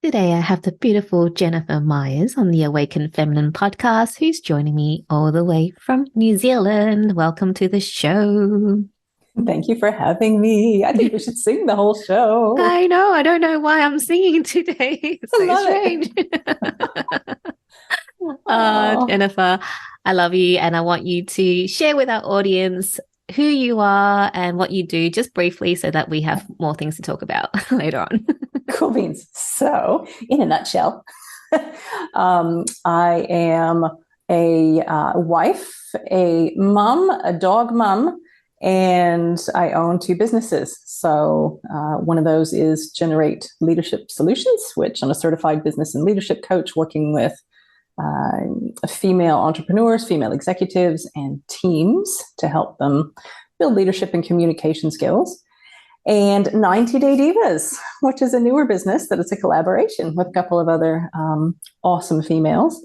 Today, I have the beautiful Jennifer Myers on the Awakened Feminine podcast, who's joining me all the way from New Zealand. Welcome to the show. Thank you for having me. I think we should sing the whole show. I know, I don't know why I'm singing today. It's I so love strange. it. Oh, Jennifer, I love you, and I want you to share with our audience who you are and what you do, just briefly, so that we have more things to talk about later on. cool beans. So, in a nutshell, I am a wife, a mom, a dog mom, and I own two businesses. So, one of those is Generate Leadership Solutions, which I'm a certified business and leadership coach working with female entrepreneurs, female executives, and teams to help them build leadership and communication skills. And 90 Day Divas, which is a newer business that is a collaboration with a couple of other awesome females.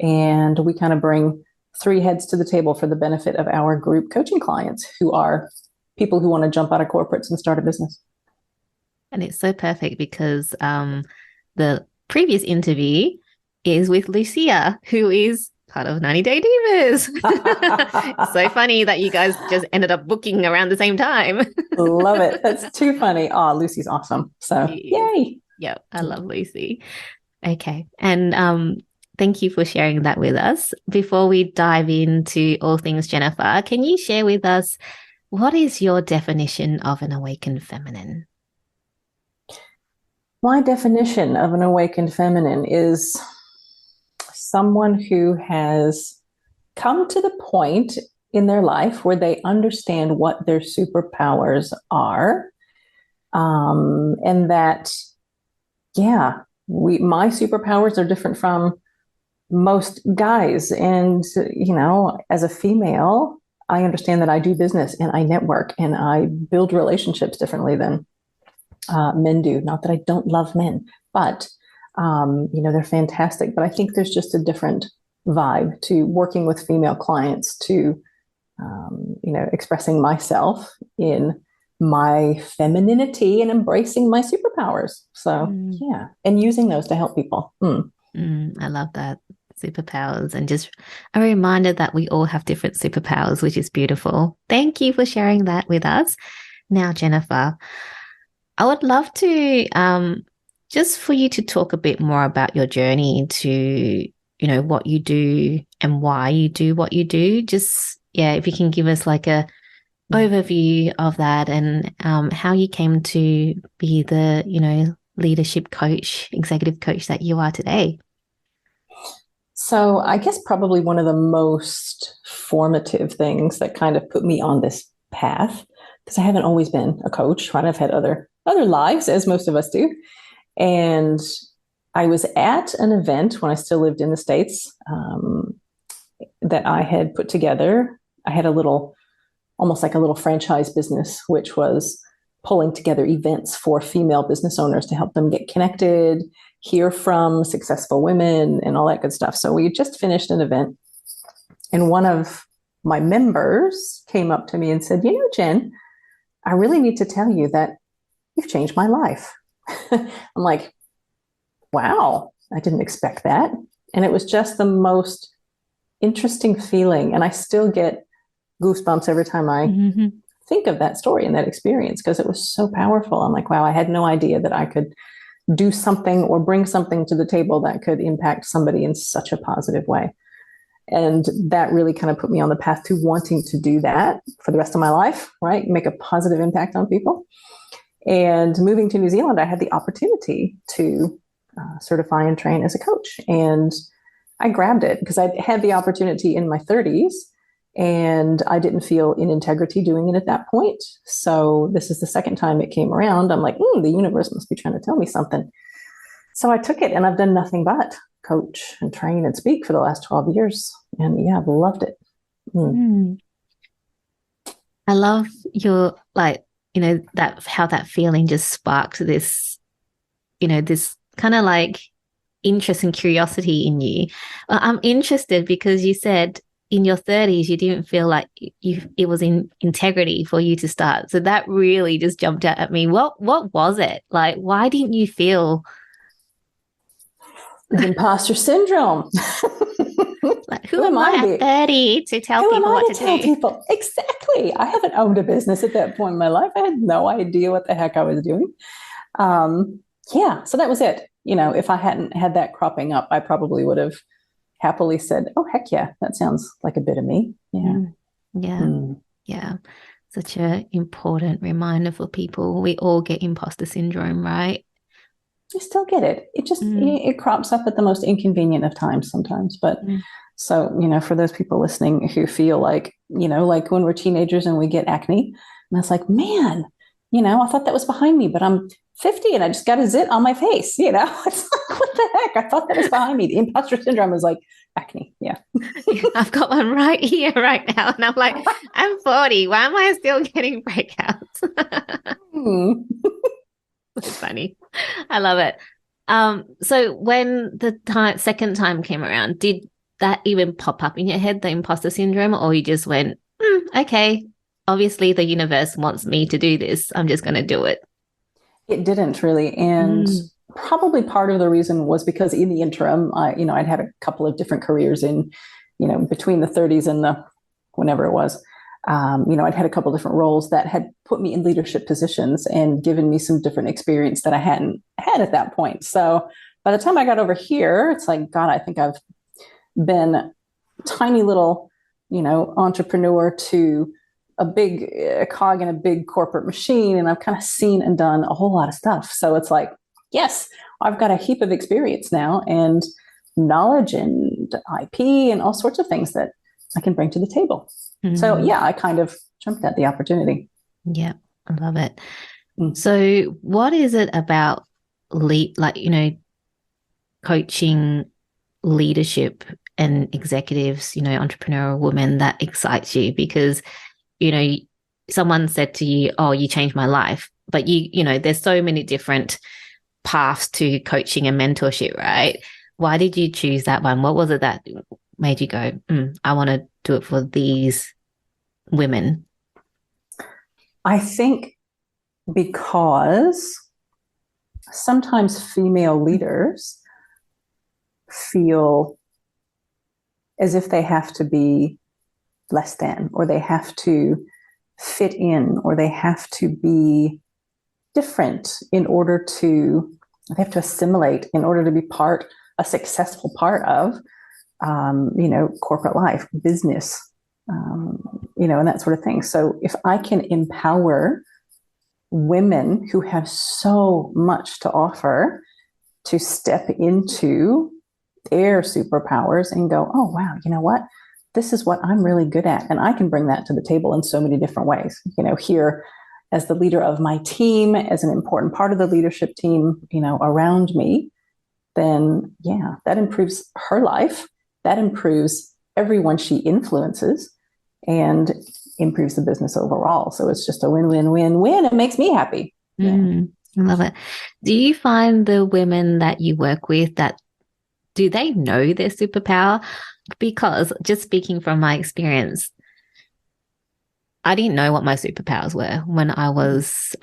And we kind of bring three heads to the table for the benefit of our group coaching clients who are people who want to jump out of corporates and start a business. And it's so perfect because the previous interview is with Lucia, who is part of 90 Day Divas. It's so funny that you guys just ended up booking around the same time. Love it. That's too funny. Oh, Lucy's awesome. So, yay. Yeah, I love Lucy. Okay. And thank you for sharing that with us. Before we dive into all things Jennifer, can you share with us what is your definition of an awakened feminine? My definition of an awakened feminine is someone who has come to the point in their life where they understand what their superpowers are. And that, yeah, my superpowers are different from most guys. And, as a female, I understand that I do business and I network and I build relationships differently than men do. Not that I don't love men, but they're fantastic, but I think there's just a different vibe to working with female clients to, expressing myself in my femininity and embracing my superpowers. So, yeah, and using those to help people. I love that. Superpowers, and just a reminder that we all have different superpowers, which is beautiful. Thank you for sharing that with us. Now, Jennifer, I would love to just for you to talk a bit more about your journey into, what you do and why you do what you do. Just, yeah, if you can give us like a overview of that and how you came to be the, leadership coach, executive coach that you are today. So I guess probably one of the most formative things that kind of put me on this path, because I haven't always been a coach, right? I've had other lives, as most of us do. And I was at an event when I still lived in the States that I had put together. I had almost like a little franchise business, which was pulling together events for female business owners to help them get connected, hear from successful women, and all that good stuff. So we just finished an event, and one of my members came up to me and said, Jen, I really need to tell you that you've changed my life. I'm like, wow, I didn't expect that. And it was just the most interesting feeling. And I still get goosebumps every time I think of that story and that experience, because it was so powerful. I'm like, wow, I had no idea that I could do something or bring something to the table that could impact somebody in such a positive way. And that really kind of put me on the path to wanting to do that for the rest of my life, right? Make a positive impact on people. And moving to New Zealand, I had the opportunity to certify and train as a coach. And I grabbed it because I had the opportunity in my 30s and I didn't feel in integrity doing it at that point. So this is the second time it came around. I'm like, the universe must be trying to tell me something. So I took it, and I've done nothing but coach and train and speak for the last 12 years. And yeah, I've loved it. I love your, that how that feeling just sparked this, this kind of like interest and curiosity in you. I'm interested because you said in your 30s you didn't feel like it was in integrity for you to start. So that really just jumped out at me. What was it? Like, why didn't you feel Imposter syndrome. Like, who am I at 30 to tell who people am I what to tell do? people? Exactly. I haven't owned a business at that point in my life. I had no idea what the heck I was doing. Yeah, so that was it. If I hadn't had that cropping up, I probably would have happily said, oh, heck yeah, that sounds like a bit of me. Yeah. Yeah. Yeah. Such an important reminder for people. We all get imposter syndrome, right? I still get it. It just, it crops up at the most inconvenient of times sometimes. But so, for those people listening who feel like, like when we're teenagers and we get acne, and it's like, man, I thought that was behind me, but I'm 50 and I just got a zit on my face. It's like, what the heck? I thought that was behind me. The imposter syndrome is like acne. Yeah. I've got one right here, right now. And I'm like, I'm 40. Why am I still getting breakouts? It's funny. I love it. So when the second time came around, did that even pop up in your head, the imposter syndrome, or you just went, okay, obviously the universe wants me to do this. I'm just going to do it. It didn't really. And probably part of the reason was because in the interim, I'd had a couple of different careers in, between the 30s and the whenever it was. I'd had a couple of different roles that had put me in leadership positions and given me some different experience that I hadn't had at that point. So by the time I got over here, it's like, God, I think I've been a tiny little, entrepreneur to a big cog in a big corporate machine. And I've kind of seen and done a whole lot of stuff. So it's like, yes, I've got a heap of experience now and knowledge and IP and all sorts of things that I can bring to the table. So yeah, I kind of jumped at the opportunity. Yeah, I love it. So what is it about coaching leadership and executives, entrepreneurial women that excites you? Because, someone said to you, oh, you changed my life. But there's so many different paths to coaching and mentorship, right? Why did you choose that one? What was it that made you go, I want to do it for these women? I think because sometimes female leaders feel as if they have to be less than, or they have to fit in, or they have to be different in order to, they have to assimilate in order to be a successful part of, corporate life, business, and that sort of thing. So if I can empower women who have so much to offer to step into their superpowers and go, oh, wow, you know what? This is what I'm really good at. And I can bring that to the table in so many different ways. Here as the leader of my team, as an important part of the leadership team, around me, then yeah, that improves her life. That improves everyone she influences and improves the business overall. So it's just a win-win-win-win. It makes me happy. I love it. Do you find the women that you work with do they know their superpower? Because just speaking from my experience, I didn't know what my superpowers were when I was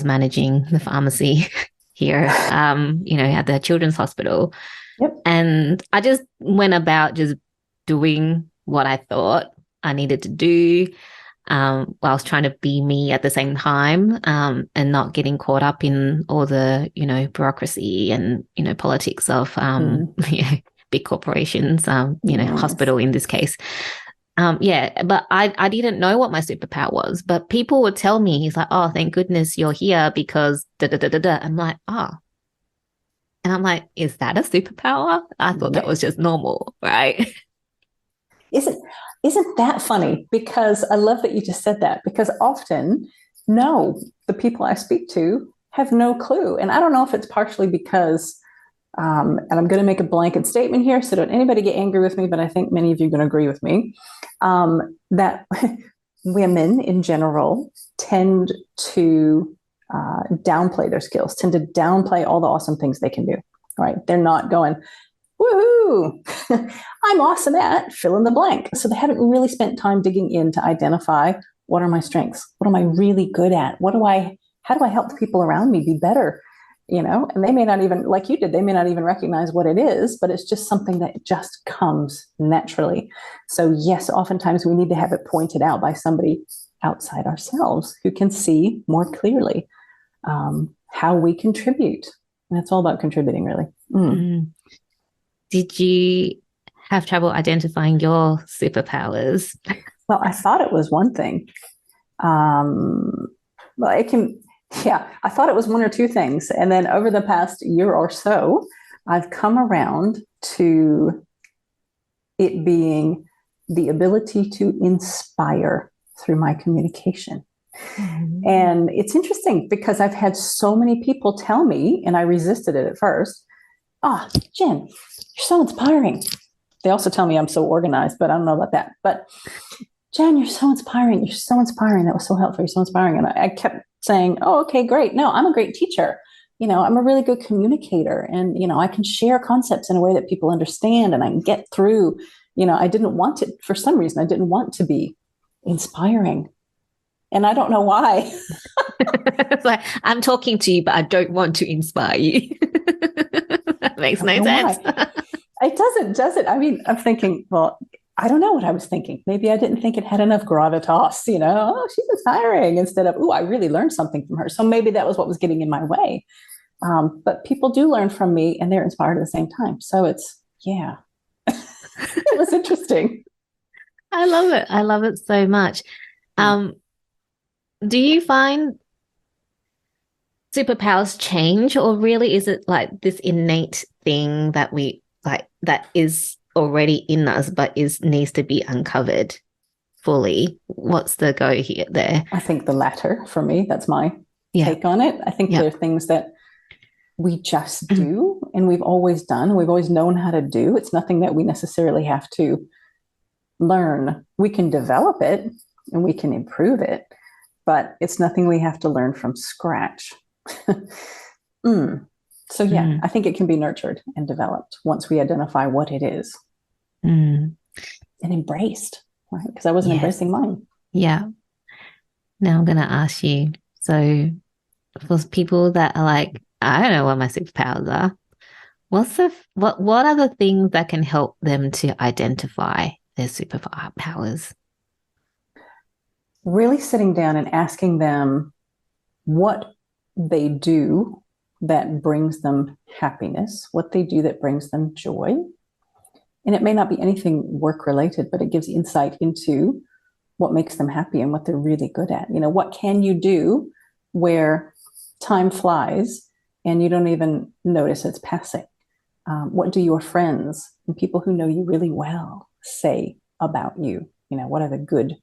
managing the pharmacy here, at the children's hospital. Yep. And I just went about just doing what I thought I needed to do, whilst trying to be me at the same time, and not getting caught up in all the, bureaucracy and, politics of, big corporations, hospital in this case. But I didn't know what my superpower was, but people would tell me, he's like, oh, thank goodness you're here because da da da da da. I'm like, oh. And I'm like, is that a superpower? I thought that was just normal, right? Isn't that funny? Because I love that you just said that, because often, no, the people I speak to have no clue. And I don't know if it's partially because, and I'm going to make a blanket statement here, so don't anybody get angry with me, but I think many of you are going to agree with me, that women in general tend to downplay their skills, tend to downplay all the awesome things they can do, right? They're not going, woohoo, I'm awesome at fill in the blank. So they haven't really spent time digging in to identify, what are my strengths? What am I really good at? How do I help the people around me be better? and they may not even, like you did, they may not even recognize what it is, but it's just something that just comes naturally. So yes, oftentimes we need to have it pointed out by somebody outside ourselves who can see more clearly how we contribute. And it's all about contributing, really. Did you have trouble identifying your superpowers? Well, I thought it was one thing. Well, I thought it was one or two things. And then over the past year or so, I've come around to it being the ability to inspire through my communication. And it's interesting because I've had so many people tell me, and I resisted it at first, "Oh, Jen, you're so inspiring." They also tell me I'm so organized, but I don't know about that. But Jen, you're so inspiring. You're so inspiring. That was so helpful. You're so inspiring. And I kept saying, "Oh, okay, great. No, I'm a great teacher. I'm a really good communicator. And, I can share concepts in a way that people understand and I can get through." I didn't want it, for some reason, I didn't want to be inspiring. And I don't know why. It's like, I'm talking to you, but I don't want to inspire you. That makes no sense. It doesn't, does it? I mean, I'm thinking, well, I don't know what I was thinking. Maybe I didn't think it had enough gravitas, "Oh, she's inspiring," instead of, "Oh, I really learned something from her." So maybe that was what was getting in my way. But people do learn from me and they're inspired at the same time. So it's, yeah, it was interesting. I love it. I love it so much. Do you find superpowers change, or really is it like this innate thing that we like that is already in us but needs to be uncovered fully? What's the go here there? I think the latter for me. That's my take on it. I think there are things that we just do and we've always done, we've always known how to do. It's nothing that we necessarily have to learn. We can develop it and we can improve it, but it's nothing we have to learn from scratch. So yeah, I think it can be nurtured and developed once we identify what it is and embraced, right? Because I wasn't embracing mine. Yeah. Now I'm going to ask you. So for people that are like, I don't know what my superpowers are, what are the things that can help them to identify their superpowers? Really sitting down and asking them what they do that brings them happiness, what they do that brings them joy. And it may not be anything work related, but it gives insight into what makes them happy and what they're really good at. What can you do where time flies and you don't even notice it's passing? What do your friends and people who know you really well say about you? What are the good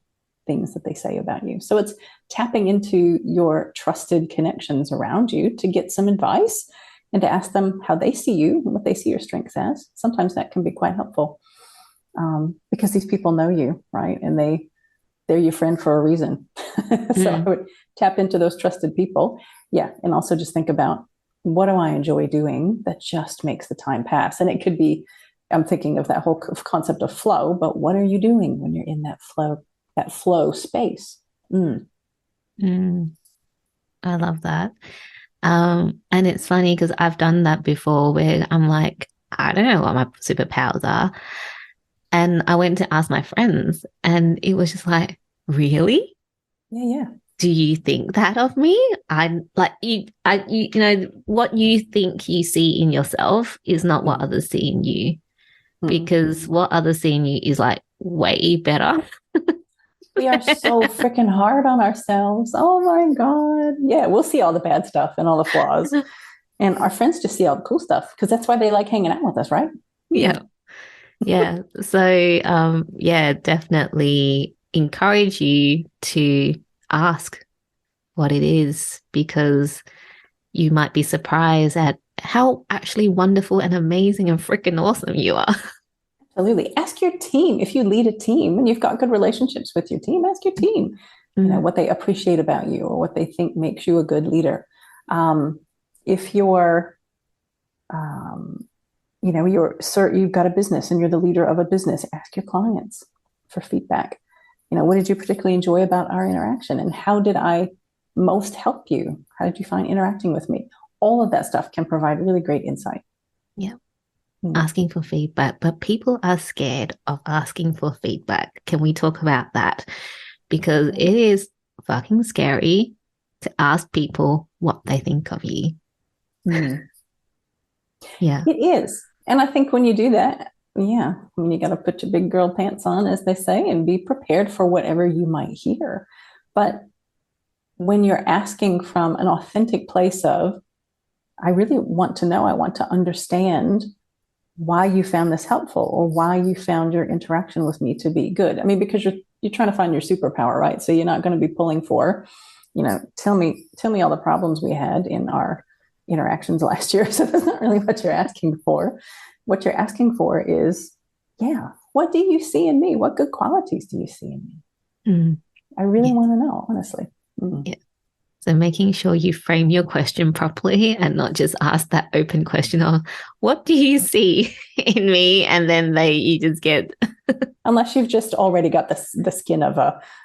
things that they say about you? So it's tapping into your trusted connections around you to get some advice and to ask them how they see you and what they see your strengths as. Sometimes that can be quite helpful because these people know you, right? And they're your friend for a reason. So I would tap into those trusted people. Yeah. And also just think about, what do I enjoy doing that just makes the time pass? And it could be, I'm thinking of that whole concept of flow, but what are you doing when you're in that flow space? I love that. And it's funny because I've done that before where I'm like, I don't know what my superpowers are. And I went to ask my friends and it was just like, really? Yeah. Do you think that of me? I'm like, what you think you see in yourself is not what others see in you, because what others see in you is like way better. We are so freaking hard on ourselves. Oh my God. Yeah, we'll see all the bad stuff and all the flaws. And our friends just see all the cool stuff because that's why they like hanging out with us, right? Yeah. Yeah. So, definitely encourage you to ask what it is, because you might be surprised at how actually wonderful and amazing and freaking awesome you are. Absolutely. Ask your team. If you lead a team and you've got good relationships with your team, ask your team, what they appreciate about you or what they think makes you a good leader. If you're, you've got a business and you're the leader of a business, ask your clients for feedback. What did you particularly enjoy about our interaction and how did I most help you? How did you find interacting with me? all of that stuff can provide really great insight. Yeah. Mm. Asking for feedback, but people are scared of asking for feedback. Can we talk about that? Because it is fucking scary to ask people what they think of you. Mm. Yeah. It is. And I think when you do that, yeah, I mean, you got to put your big girl pants on, as they say, and be prepared for whatever you might hear. But when you're asking from an authentic place of, I really want to know, I want to understand why you found this helpful or why you found your interaction with me to be good. I mean, because you're trying to find your superpower, right? So you're not going to be pulling for, tell me all the problems we had in our interactions last year. So that's not really what you're asking for. What you're asking for is, yeah, what do you see in me? What good qualities do you see in me? Mm. I really Yeah. want to know, honestly. Yeah. So making sure you frame your question properly and not just ask that open question of what do you see in me? And then you just get Unless you've just already got the skin of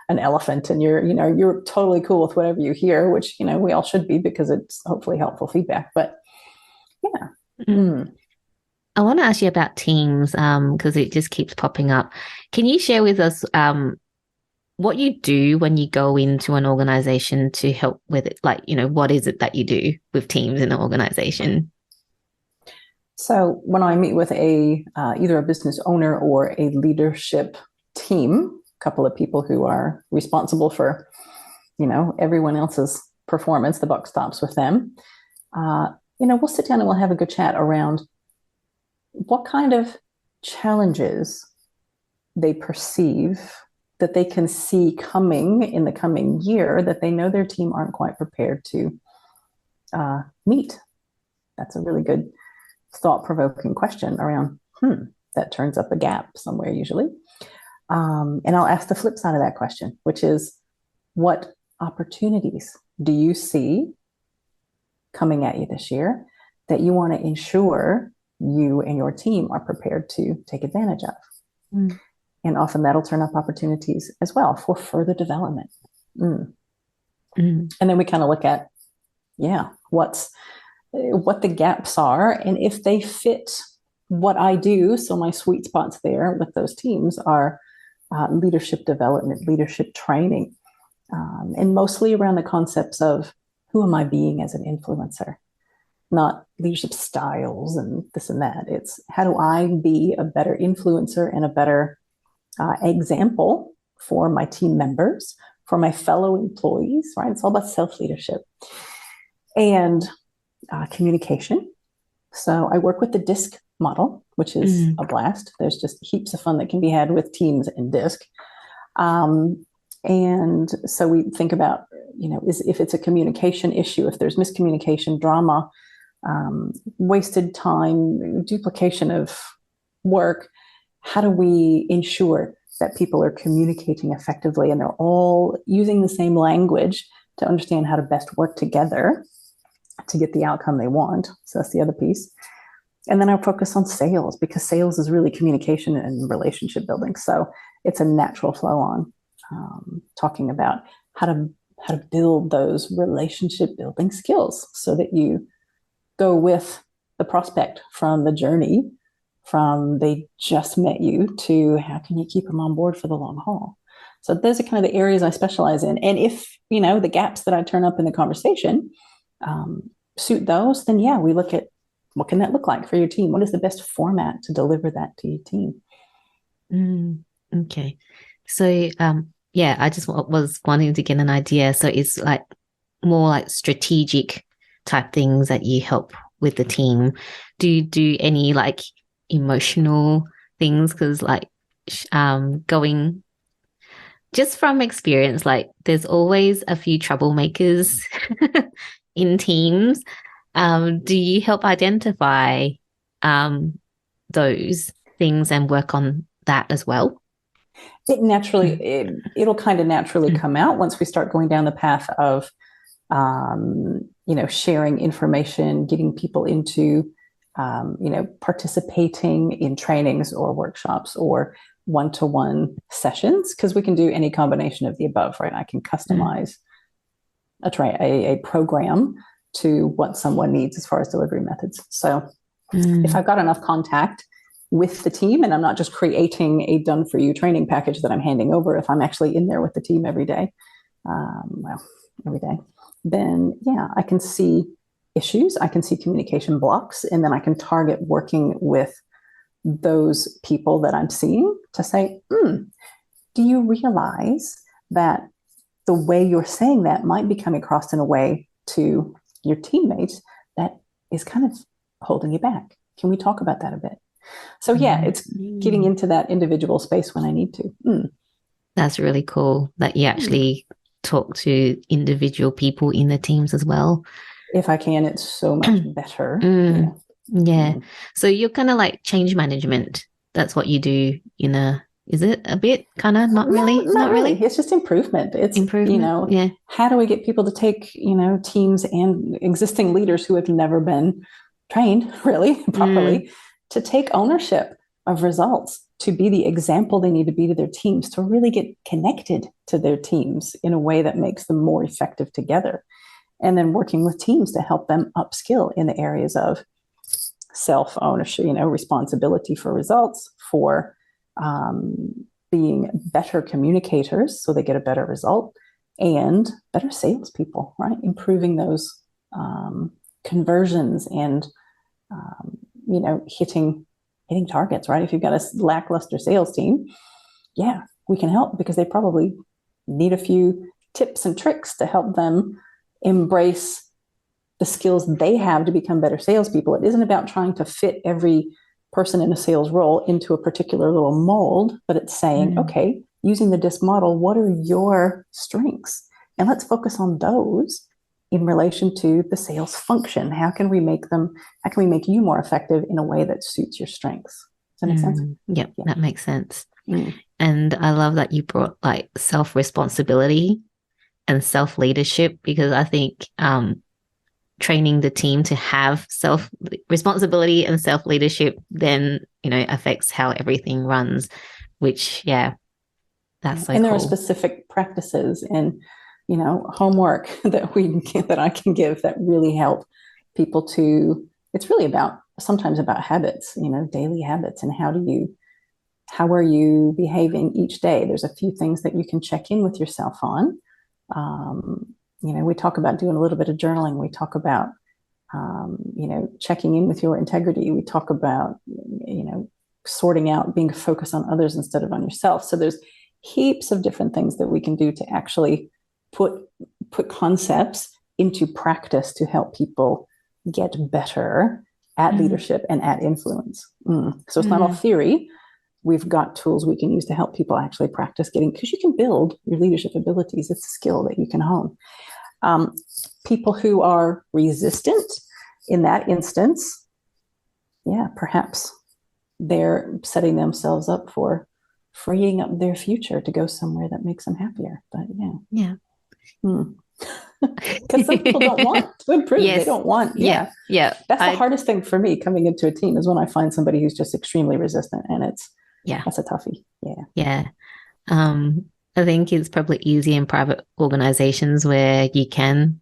an elephant and you're totally cool with whatever you hear, which we all should be because it's hopefully helpful feedback. But yeah. Mm. I want to ask you about teams because it just keeps popping up. Can you share with us what you do when you go into an organization to help with it? Like, what is it that you do with teams in an organization? So when I meet with either a business owner or a leadership team, a couple of people who are responsible for, everyone else's performance, the buck stops with them. We'll sit down and we'll have a good chat around what kind of challenges they perceive that they can see coming in the coming year that they know their team aren't quite prepared to meet. That's a really good thought-provoking question around, that turns up a gap somewhere usually. And I'll ask the flip side of that question, which is, what opportunities do you see coming at you this year that you want to ensure you and your team are prepared to take advantage of? Mm. And often that'll turn up opportunities as well for further development. Mm. Mm. And then we kind of look at, what the gaps are, and if they fit what I do. So my sweet spots there with those teams are leadership development, leadership training, and mostly around the concepts of who am I being as an influencer, not leadership styles and this and that. It's how do I be a better influencer and a better example for my team members, for my fellow employees, right? It's all about self-leadership and communication. So I work with the DISC model, which is a blast. There's just heaps of fun that can be had with teams and DISC. And so we think about, if it's a communication issue, if there's miscommunication, drama, wasted time, duplication of work, how do we ensure that people are communicating effectively and they're all using the same language to understand how to best work together to get the outcome they want? So that's the other piece. And then I focus on sales, because sales is really communication and relationship building. So it's a natural flow on talking about how to build those relationship building skills so that you go with the prospect from the journey, from they just met you to how can you keep them on board for the long haul. So those are kind of the areas I specialize in. And if, the gaps that I turn up in the conversation suit those, then we look at what can that look like for your team? What is the best format to deliver that to your team? Okay. So, I just was wanting to get an idea. So it's like more like strategic type things that you help with the team. Do you do any like emotional things? Because going just from experience, like there's always a few troublemakers in teams. Do you help identify those things and work on that as well? It naturally, it'll kind of naturally come out once we start going down the path of, sharing information, getting people into, participating in trainings or workshops or one-to-one sessions, because we can do any combination of the above, right? I can customize a program to what someone needs as far as delivery methods. So if I've got enough contact with the team and I'm not just creating a done for you training package that I'm handing over, if I'm actually in there with the team every day, then yeah, I can see issues, I can see communication blocks, and then I can target working with those people that I'm seeing to say, do you realize that the way you're saying that might be coming across in a way to your teammates that is kind of holding you back? Can we talk about that a bit? So yeah, it's getting into that individual space when I need to. That's really cool that you actually talk to individual people in the teams as well. If I can, it's so much better. Yeah. So you're kind of like change management. That's what you do is it a bit kind of not really? Not really. It's just improvement. It's improvement. How do we get people to take, teams and existing leaders who have never been trained really properly to take ownership of results, to be the example they need to be to their teams, to really get connected to their teams in a way that makes them more effective together. And then working with teams to help them upskill in the areas of self-ownership, responsibility for results, for being better communicators so they get a better result, and better salespeople, right? Improving those conversions and, hitting targets, right? If you've got a lackluster sales team, yeah, we can help because they probably need a few tips and tricks to help them embrace the skills they have to become better salespeople. It isn't about trying to fit every person in a sales role into a particular little mold, but it's saying, okay, using the DISC model, what are your strengths? And let's focus on those in relation to the sales function. How can we make you more effective in a way that suits your strengths? Does that make sense? Yep, yeah, that makes sense. And I love that you brought like self-responsibility and self-leadership, because I think training the team to have self-responsibility and self-leadership then, affects how everything runs, which, that's so and there cool. are specific practices and, homework that I can give that really help people to, it's really sometimes about habits, daily habits, and how are you behaving each day? There's a few things that you can check in with yourself on. We talk about doing a little bit of journaling. We talk about, checking in with your integrity. We talk about, sorting out, being focused on others instead of on yourself. So there's heaps of different things that we can do to actually put concepts into practice to help people get better at leadership and at influence. So it's not all theory. We've got tools we can use to help people actually practice because you can build your leadership abilities. It's a skill that you can hone. People who are resistant in that instance, perhaps they're setting themselves up for freeing up their future to go somewhere that makes them happier. But because some people don't want to improve. Yes. They don't want. Yeah. That's the hardest thing for me coming into a team is when I find somebody who's just extremely resistant, and that's a toughie. I think it's probably easy in private organizations where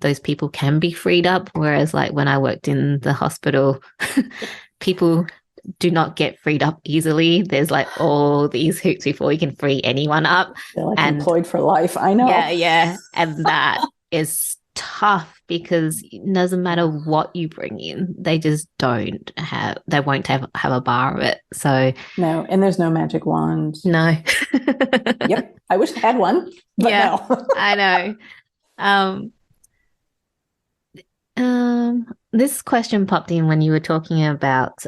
those people can be freed up. Whereas like when I worked in the hospital, people do not get freed up easily. There's like all these hoops before you can free anyone up. They're like employed for life. I know. Yeah. And that is tough because it doesn't matter what you bring in. They just won't have a bar of it. So no, and there's no magic wand. No. Yep. I wish I had one, but no. I know. This question popped in when you were talking about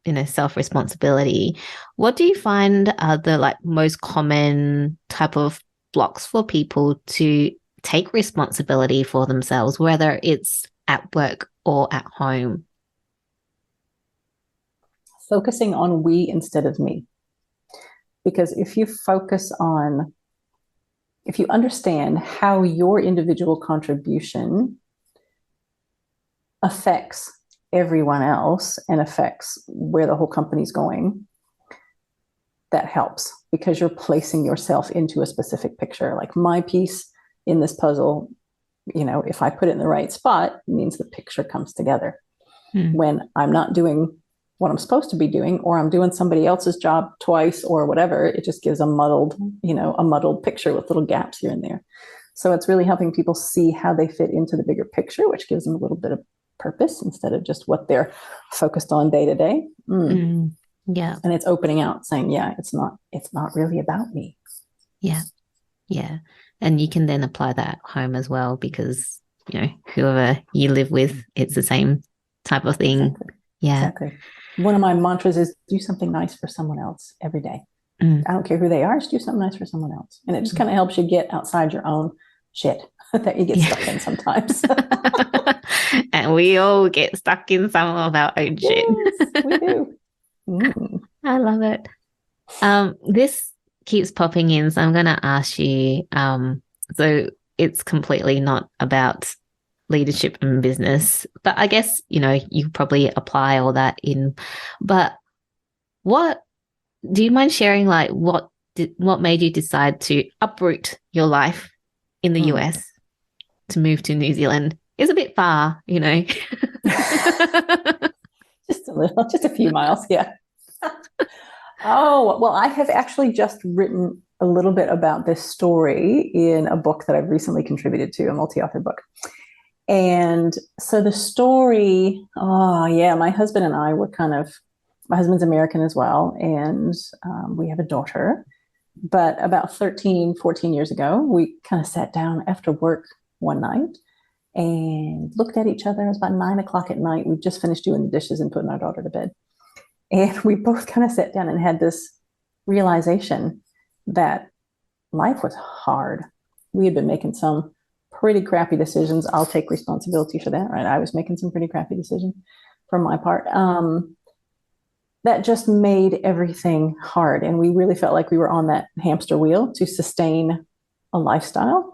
self-responsibility. What do you find are the like most common type of blocks for people to take responsibility for themselves, whether it's at work or at home? Focusing on we instead of me. Because if you understand how your individual contribution affects everyone else and affects where the whole company's going, that helps because you're placing yourself into a specific picture. Like my piece in this puzzle if I put it in the right spot, it means the picture comes together. Mm. When I'm not doing what I'm supposed to be doing, or I'm doing somebody else's job twice or whatever, it just gives a muddled picture with little gaps here and there. So it's really helping people see how they fit into the bigger picture, which gives them a little bit of purpose instead of just what they're focused on day to day. Yeah. And it's opening out, saying, yeah, it's not really about me. Yeah. Yeah. And you can then apply that home as well, because, whoever you live with, it's the same type of thing. Exactly. Yeah. Exactly. One of my mantras is do something nice for someone else every day. I don't care who they are, just do something nice for someone else. And it just kind of helps you get outside your own shit that you get stuck in sometimes. And we all get stuck in some of our own shit. Yes, we do. I love it. This keeps popping in, so I'm going to ask you. So it's completely not about leadership and business, but I guess you probably apply all that in. But what do you mind sharing? Like, what made you decide to uproot your life in the US to move to New Zealand? It's a bit far, Just a little, just a few miles, yeah. Oh, well, I have actually just written a little bit about this story in a book that I've recently contributed to, a multi-author book. And so the story, my husband and I were my husband's American as well, and we have a daughter. But about 13, 14 years ago, we kind of sat down after work one night and looked at each other. It was about 9:00 at night. We just finished doing the dishes and putting our daughter to bed. And we both kind of sat down and had this realization that life was hard. We had been making some pretty crappy decisions. I'll take responsibility for that, right? I was making some pretty crappy decisions for my part. That just made everything hard. And we really felt like we were on that hamster wheel to sustain a lifestyle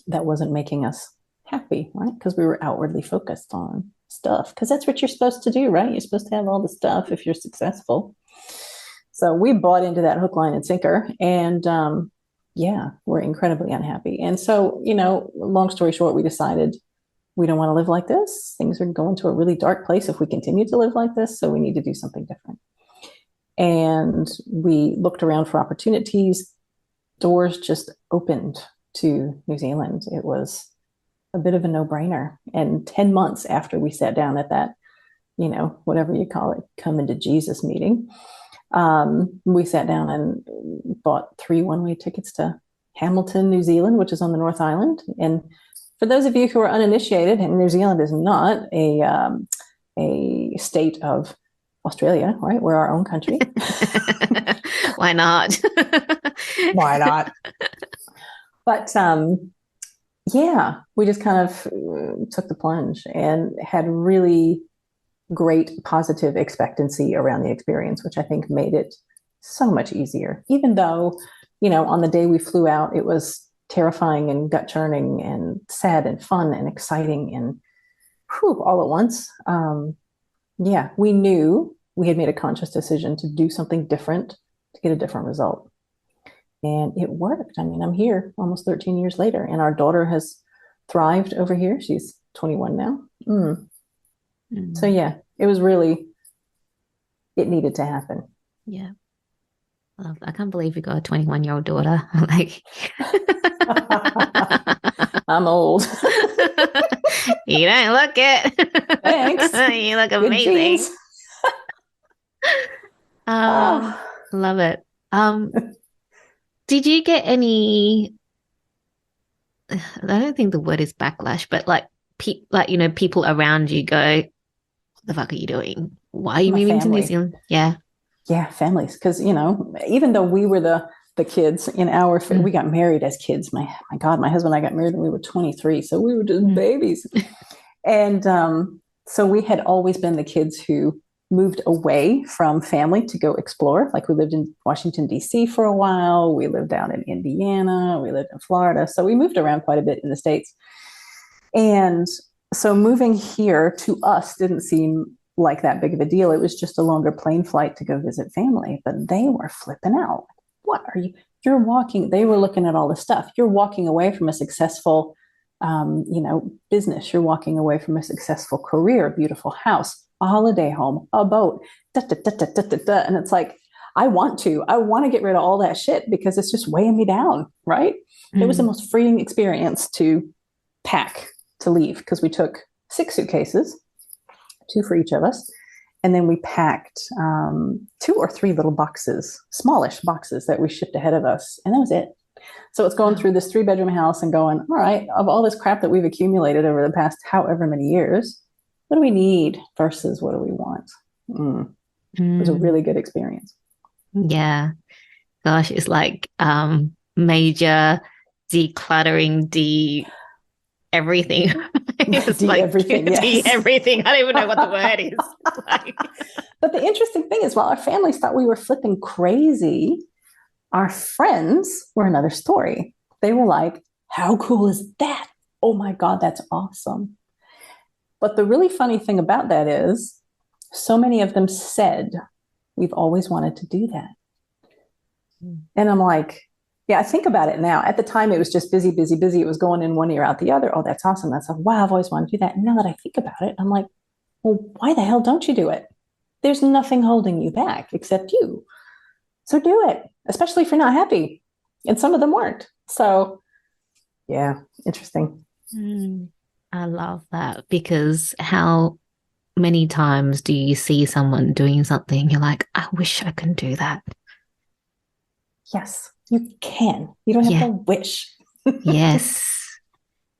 that wasn't making us happy, right? Because we were outwardly focused on stuff, because that's what you're supposed to do, right? You're supposed to have all the stuff if you're successful. So we bought into that hook, line, and sinker, and we're incredibly unhappy. And so, long story short, we decided we don't want to live like this. Things are going to a really dark place if we continue to live like this, so we need to do something different. And we looked around for opportunities. Doors just opened to New Zealand. It was a bit of a no-brainer. And 10 months after we sat down at that, whatever you call it, come into Jesus meeting, we sat down and bought 3 one-way tickets to Hamilton, New Zealand, which is on the North Island. And for those of you who are uninitiated, and New Zealand is not a state of Australia, right? We're our own country. Why not? Why not? But we just kind of took the plunge and had really great positive expectancy around the experience, which I think made it so much easier. Even though, on the day we flew out, it was terrifying and gut churning and sad and fun and exciting and all at once. We knew we had made a conscious decision to do something different to get a different result. And it worked. I mean, I'm here almost 13 years later, and our daughter has thrived over here. She's 21 now. So it was really, it needed to happen. Yeah. I can't believe you got a 21-year-old daughter. Like, I'm old. You don't look it. Thanks. You look amazing. Love it. Did you get any, I don't think the word is backlash, but people around you go, what the fuck are you doing? Why are you moving to New Zealand? Yeah. Yeah, families. Because, even though we were the kids in our, we got married as kids. My God, my husband and I got married when we were 23. So we were just babies. And so we had always been the kids who moved away from family to go explore. Like, we lived in Washington, D.C. for a while. We lived out in Indiana. We lived in Florida. So we moved around quite a bit in the States. And so moving here to us didn't seem like that big of a deal. It was just a longer plane flight to go visit family. But they were flipping out. What are you? You're walking. They were looking at all the stuff. You're walking away from a successful business. You're walking away from a successful career, a beautiful house, a holiday home, a boat, da, da, da, da, da, da, da. And it's like, I want to get rid of all that shit because it's just weighing me down, right? It was the most freeing experience to pack, to leave, because we took 6 suitcases, 2 for each of us. And then we packed 2 or 3 little boxes, smallish boxes that we shipped ahead of us. And that was it. So it's going through this 3-bedroom house and going, all right, of all this crap that we've accumulated over the past however many years, what do we need versus what do we want? It was a really good experience. Yeah. Gosh, it's like major decluttering, everything. It's like everything, yes. everything. I don't even know what the word is. But the interesting thing is, while our families thought we were flipping crazy, our friends were another story. They were like, how cool is that? Oh my God, that's awesome. But the really funny thing about that is, so many of them said, we've always wanted to do that. And I'm like, yeah, I think about it now. At the time, it was just busy, busy, busy. It was going in one ear out the other. Oh, that's awesome. That's like, wow, I've always wanted to do that. And now that I think about it, I'm like, well, why the hell don't you do it? There's nothing holding you back except you. So do it, especially if you're not happy. And some of them weren't. So, yeah, interesting. I love that, because how many times do you see someone doing something, you're like, I wish I can do that. Yes, you can. You don't have to wish. Yes.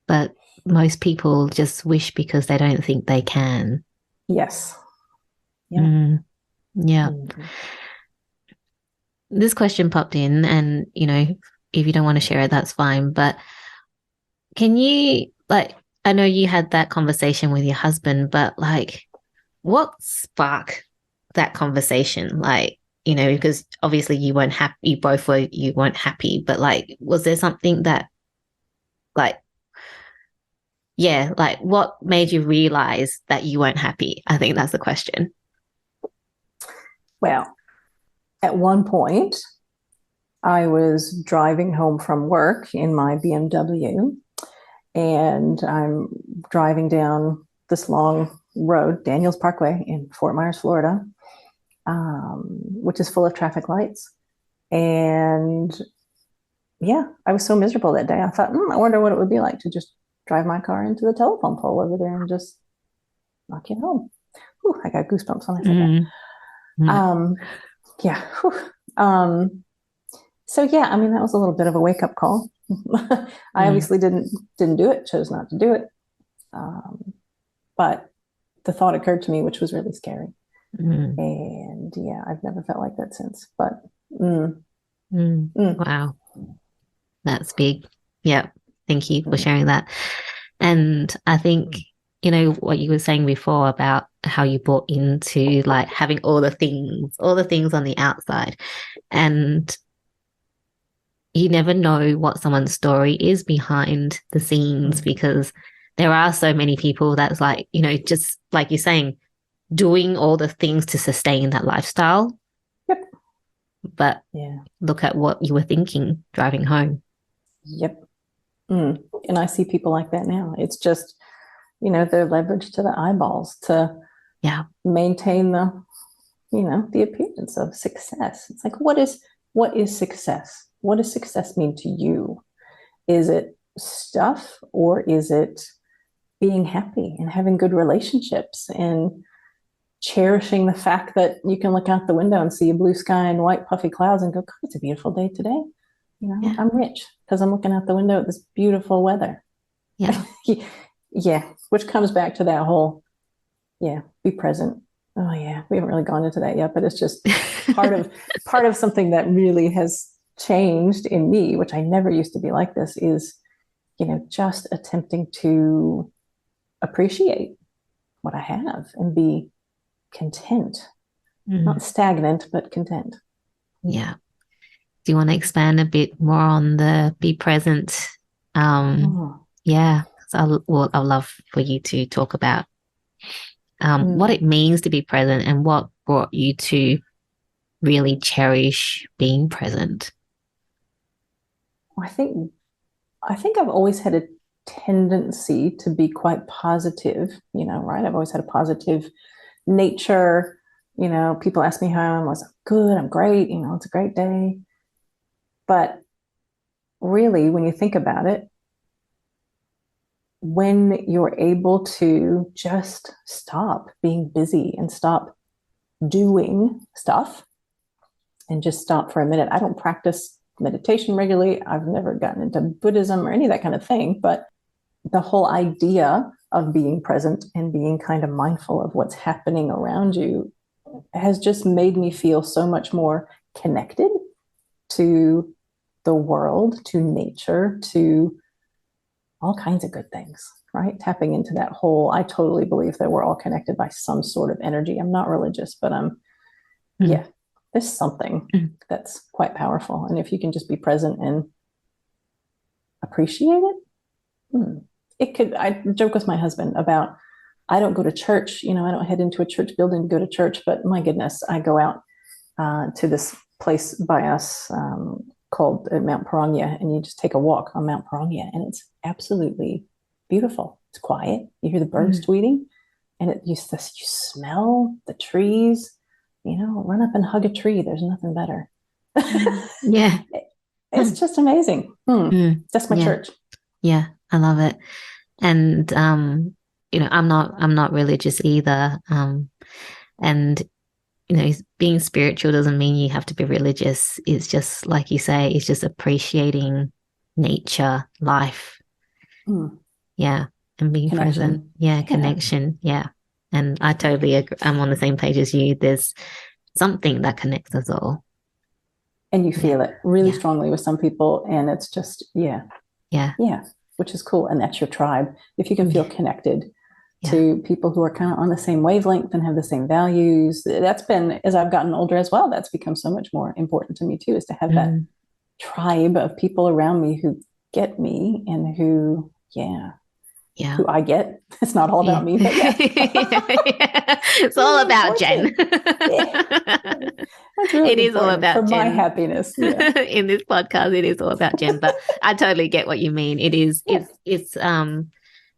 But most people just wish because they don't think they can. Yes. Yeah. Yeah. This question popped in, and, if you don't want to share it, that's fine. But can you, I know you had that conversation with your husband, but what sparked that conversation? Because obviously you weren't happy, you weren't happy, but was there something that, what made you realize that you weren't happy? I think that's the question. Well, at one point, I was driving home from work in my BMW, and I'm driving down this long road, Daniels Parkway in Fort Myers, Florida, which is full of traffic lights. And yeah, I was so miserable that day. I thought, I wonder what it would be like to just drive my car into the telephone pole over there and just not get home. Whew, I got goosebumps when I said that. Yeah. So yeah, I mean, that was a little bit of a wake-up call. I obviously didn't do it, chose not to do it. But the thought occurred to me, which was really scary. And yeah, I've never felt like that since. But wow, that's big. Yeah, thank you for sharing that. And I think, what you were saying before about how you bought into having all the things on the outside, and you never know what someone's story is behind the scenes, because there are so many people that's just like you're saying, doing all the things to sustain that lifestyle. Yep. But look at what you were thinking driving home. Yep. And I see people like that now. It's just, they're leveraged to the eyeballs to maintain the appearance of success. It's like, what is success? What does success mean to you? Is it stuff, or is it being happy and having good relationships and cherishing the fact that you can look out the window and see a blue sky and white puffy clouds and go, God, it's a beautiful day today. I'm rich because I'm looking out the window at this beautiful weather. Yeah. Yeah. Which comes back to that whole, be present. Oh yeah. We haven't really gone into that yet, but it's just part of something that really has changed in me, which I never used to be like this, is, just attempting to appreciate what I have and be content, not stagnant, but content. Yeah. Do you want to expand a bit more on the be present? Yeah. So I'd love for you to talk about what it means to be present and what brought you to really cherish being present. I think I've always had a tendency to be quite positive, right? I've always had a positive nature. People ask me how I am. I was like, good, I'm great. It's a great day. But really, when you think about it, when you're able to just stop being busy and stop doing stuff and just stop for a minute. I don't practice meditation regularly. I've never gotten into Buddhism or any of that kind of thing, but the whole idea of being present and being kind of mindful of what's happening around you has just made me feel so much more connected to the world, to nature, to all kinds of good things, right? Tapping into that whole, I totally believe that we're all connected by some sort of energy. I'm not religious, but yeah, there's something that's quite powerful. And if you can just be present and appreciate it, it could, I joke with my husband about, I don't go to church, I don't head into a church building to go to church, but my goodness, I go out to this place by us called Mount Piranha, and you just take a walk on Mount Piranha, and it's absolutely beautiful. It's quiet. You hear the birds tweeting, and you smell the trees. Run up and hug a tree. There's nothing better. Yeah, it's just amazing. That's my church. Yeah, I love it. And I'm not religious either. And being spiritual doesn't mean you have to be religious. It's just like you say, it's just appreciating nature, life. Yeah. And being present. Yeah. Connection. Yeah. And I totally agree. I'm on the same page as you. There's something that connects us all. And you feel it really strongly with some people. And it's just, Yeah. Which is cool. And that's your tribe. If you can feel connected to people who are kind of on the same wavelength and have the same values. That's been, as I've gotten older as well, that's become so much more important to me too, is to have that tribe of people around me who get me and who I get. It's not all about me, but it's all about Jen. Really it is all about for Jen. My happiness. In this podcast, it is all about Jen, but I totally get what you mean. It is, it's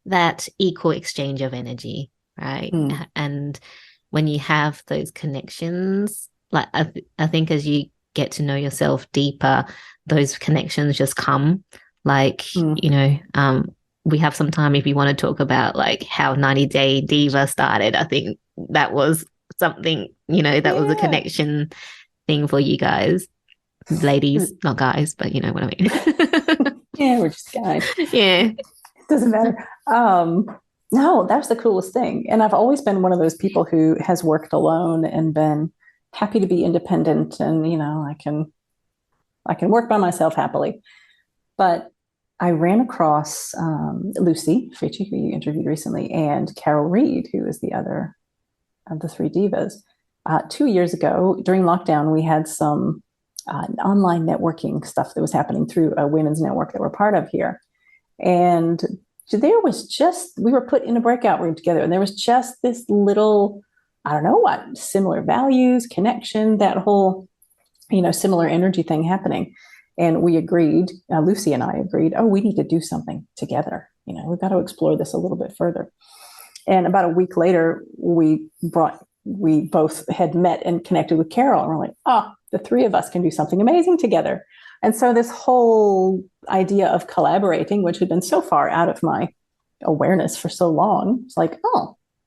that equal exchange of energy, right? And when you have those connections, like I think as you get to know yourself deeper, those connections just come. Like, we have some time if you want to talk about like how 90 Day Diva started. I think that was something, that was a connection thing for you guys, ladies, not guys, but you know what I mean. We're just guys. Yeah. Doesn't matter. No, that's the coolest thing. And I've always been one of those people who has worked alone and been happy to be independent. And, I can work by myself happily. But I ran across Lucy Fitchy, who you interviewed recently, and Carol Reed, who is the other of the three divas. 2 years ago, during lockdown, we had some online networking stuff that was happening through a women's network that we're part of here. And there was we were put in a breakout room together, and there was just this little, I don't know what, similar values, connection, that whole, similar energy thing happening. And we agreed, Lucy and I agreed, we need to do something together. We've got to explore this a little bit further. And about a week later, we both had met and connected with Carol, and we're like, the three of us can do something amazing together. And so this whole idea of collaborating, which had been so far out of my awareness for so long, it's like,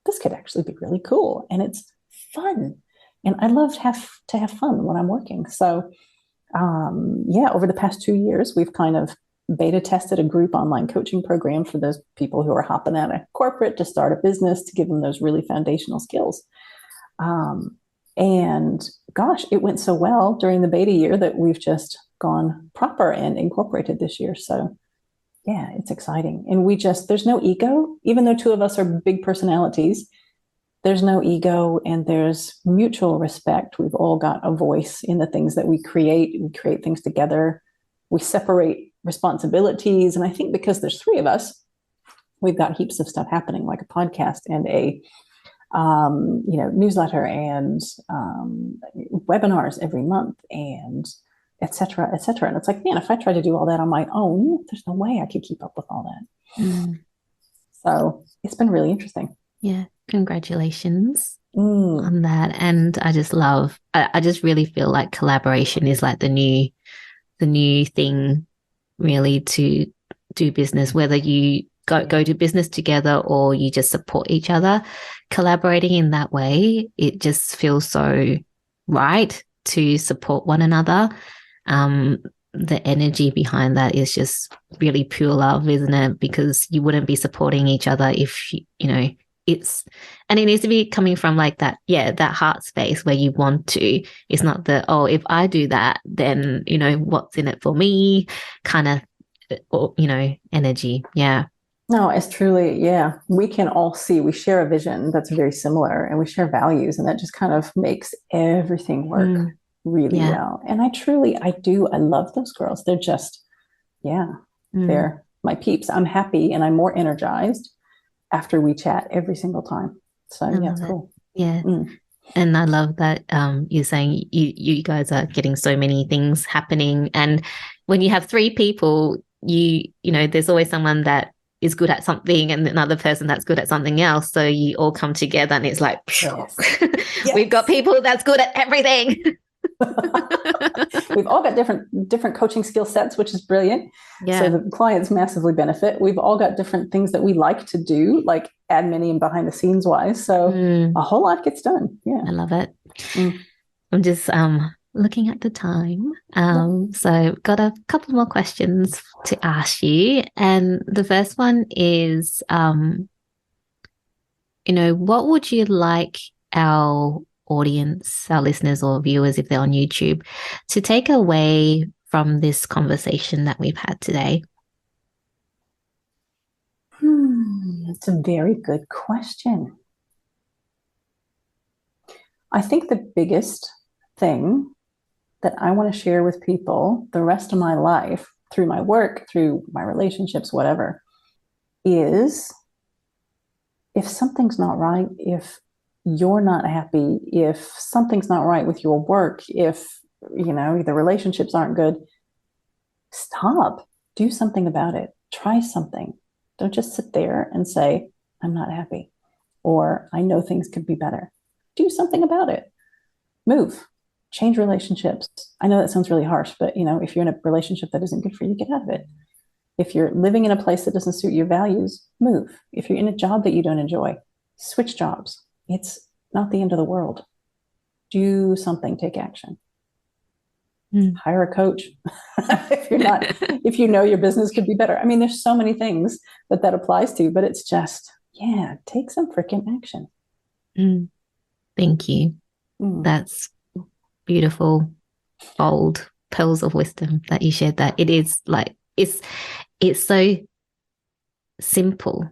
this could actually be really cool. And it's fun. And I love to have fun when I'm working. So, over the past 2 years, we've kind of beta tested a group online coaching program for those people who are hopping out of corporate to start a business, to give them those really foundational skills. And gosh, it went so well during the beta year that we've just gone proper and incorporated this year. So it's exciting. And there's no ego, even though two of us are big personalities, there's no ego and there's mutual respect. We've all got a voice in the things that we create. We create things together. We separate responsibilities. And I think because there's three of us, we've got heaps of stuff happening, like a podcast and a newsletter and webinars every month and et cetera, et cetera. And it's like, man, if I tried to do all that on my own, there's no way I could keep up with all that. Mm. So it's been really interesting. Yeah. Congratulations Mm. on that. And I just love, I just really feel like collaboration is like the new thing really to do business, whether you go to business together or you just support each other. Collaborating in that way, it just feels so right to support one another. Um, the energy behind that is just really pure love, isn't it? Because you wouldn't be supporting each other if you know it's, and it needs to be coming from like that, yeah, that heart space where you want to. It's not the, oh, if I do that, then what's in it for me, kind of, or energy. Yeah. No, it's truly, yeah. We can all see, we share a vision that's very similar and we share values, and that just kind of makes everything work really Yeah. well. And I love those girls. They're just, yeah, they're my peeps. I'm happy and I'm more energized after we chat every single time. So yeah, it's cool. Yeah. And I love that you're saying you guys are getting so many things happening. And when you have three people, there's always someone that is good at something and another person that's good at something else. So you all come together and it's like, yes. We've got people that's good at everything. We've all got different coaching skill sets, which is brilliant. Yeah. So the clients massively benefit. We've all got different things that we like to do, like admin and behind the scenes wise. So a whole lot gets done. Yeah. I love it. I'm just looking at the time. So got a couple more questions to ask you. And the first one is, what would you like our audience, our listeners or viewers, if they're on YouTube, to take away from this conversation that we've had today? It's a very good question. I think the biggest thing that I want to share with people the rest of my life, through my work, through my relationships, whatever, is if something's not right, if you're not happy, if something's not right with your work, if the relationships aren't good, stop, do something about it, try something. Don't just sit there and say, I'm not happy, or I know things could be better. Do something about it. Move, change relationships. I know that sounds really harsh, but if you're in a relationship that isn't good for you, get out of it. If you're living in a place that doesn't suit your values, move. If you're in a job that you don't enjoy, switch jobs. It's not the end of the world. Do something, take action. Hire a coach. if you know your business could be better. I mean, there's so many things that applies to, but it's just, take some freaking action. Thank you. That's beautiful, bold pearls of wisdom that you shared. That it is like, it's so simple,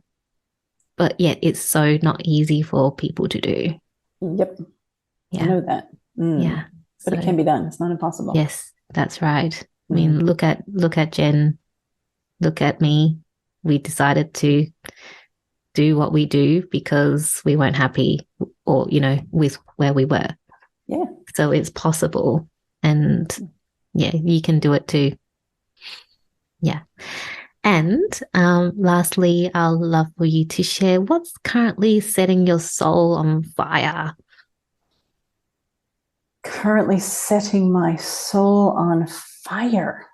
but yet it's so not easy for people to do. Yep. Yeah. I know that. Yeah. But it can be done. It's not impossible. Yes, that's right. I mean, look at Jen, look at me. We decided to do what we do because we weren't happy or, with where we were. Yeah. So it's possible. And you can do it too. Yeah. And lastly, I'd love for you to share what's currently setting your soul on fire. Currently setting my soul on fire.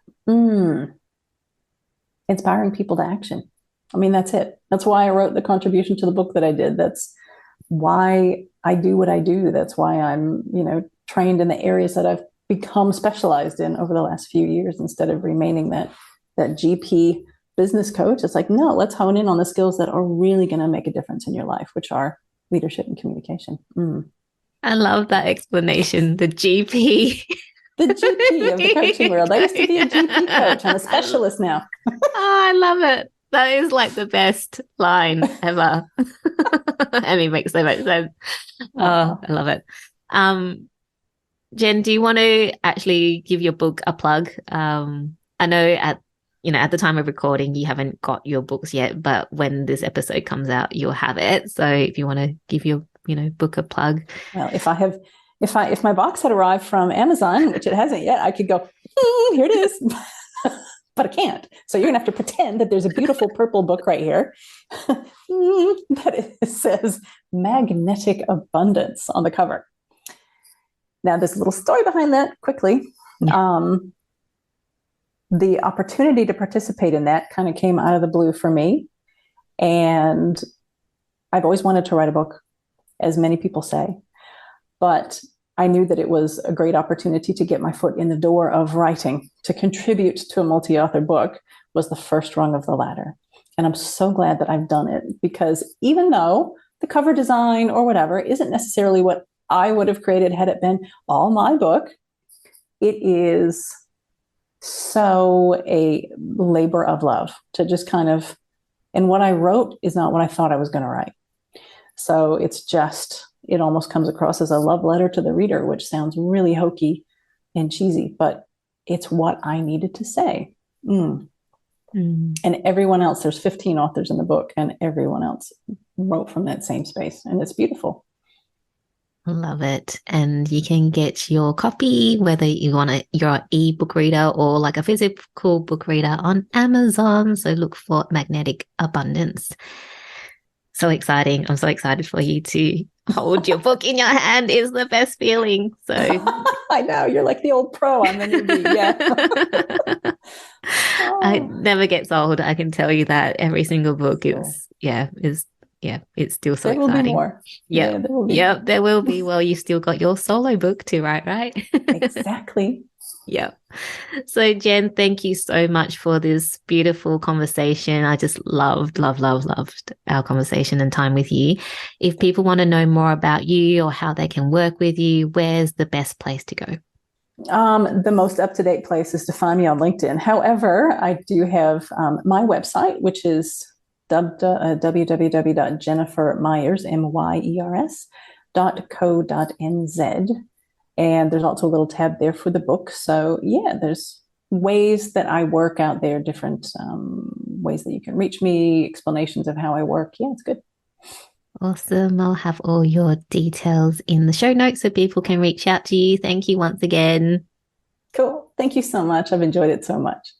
Inspiring people to action. I mean, that's it. That's why I wrote the contribution to the book that I did. That's why I do what I do. That's why I'm, trained in the areas that I've become specialized in over the last few years, instead of remaining that GP business coach. It's like, no, let's hone in on the skills that are really going to make a difference in your life, which are leadership and communication. I love that explanation. The GP. The GP of the coaching world. I used to be a GP coach. I'm a specialist now. I love it. That is like the best line ever. And it makes so much sense. Oh, I love it. Jen, do you want to actually give your book a plug? I know at the time of recording, you haven't got your books yet, but when this episode comes out, you'll have it. So if you want to give your, book a plug. Well, if my box had arrived from Amazon, which it hasn't yet, I could go, here it is. but I can't. So you're going to have to pretend that there's a beautiful purple book right here that it says magnetic abundance on the cover. Now, there's a little story behind that quickly. Yeah. The opportunity to participate in that kind of came out of the blue for me. And I've always wanted to write a book, as many people say. But I knew that it was a great opportunity to get my foot in the door of writing. To contribute to a multi-author book was the first rung of the ladder. And I'm so glad that I've done it, because even though the cover design or whatever isn't necessarily what I would have created had it been all my book, it is so a labor of love to just kind of, and what I wrote is not what I thought I was going to write. So it's just, it almost comes across as a love letter to the reader, which sounds really hokey and cheesy, but it's what I needed to say. And everyone else, there's 15 authors in the book, and everyone else wrote from that same space, and it's beautiful. Love it. And you can get your copy, whether you want you're an ebook reader or like a physical book reader, on Amazon. So look for Magnetic Abundance. So exciting. I'm so excited for you to hold your book in your hand. Is the best feeling. So I know, you're like the old pro on the newbie. Yeah. It never gets old. I can tell you that. Every single book it's still so exciting. There will be more. Yep, there will be. Well, you still got your solo book to write, right? Exactly. Yeah. So Jen, thank you so much for this beautiful conversation. I just loved our conversation and time with you. If people want to know more about you or how they can work with you, where's the best place to go? The most up-to-date place is to find me on LinkedIn. However, I do have my website, which is www.jennifermyers.co.nz. And there's also a little tab there for the book. So yeah, there's ways that I work out there, different ways that you can reach me, explanations of how I work. Yeah, it's good. Awesome. I'll have all your details in the show notes so people can reach out to you. Thank you once again. Cool. Thank you so much. I've enjoyed it so much.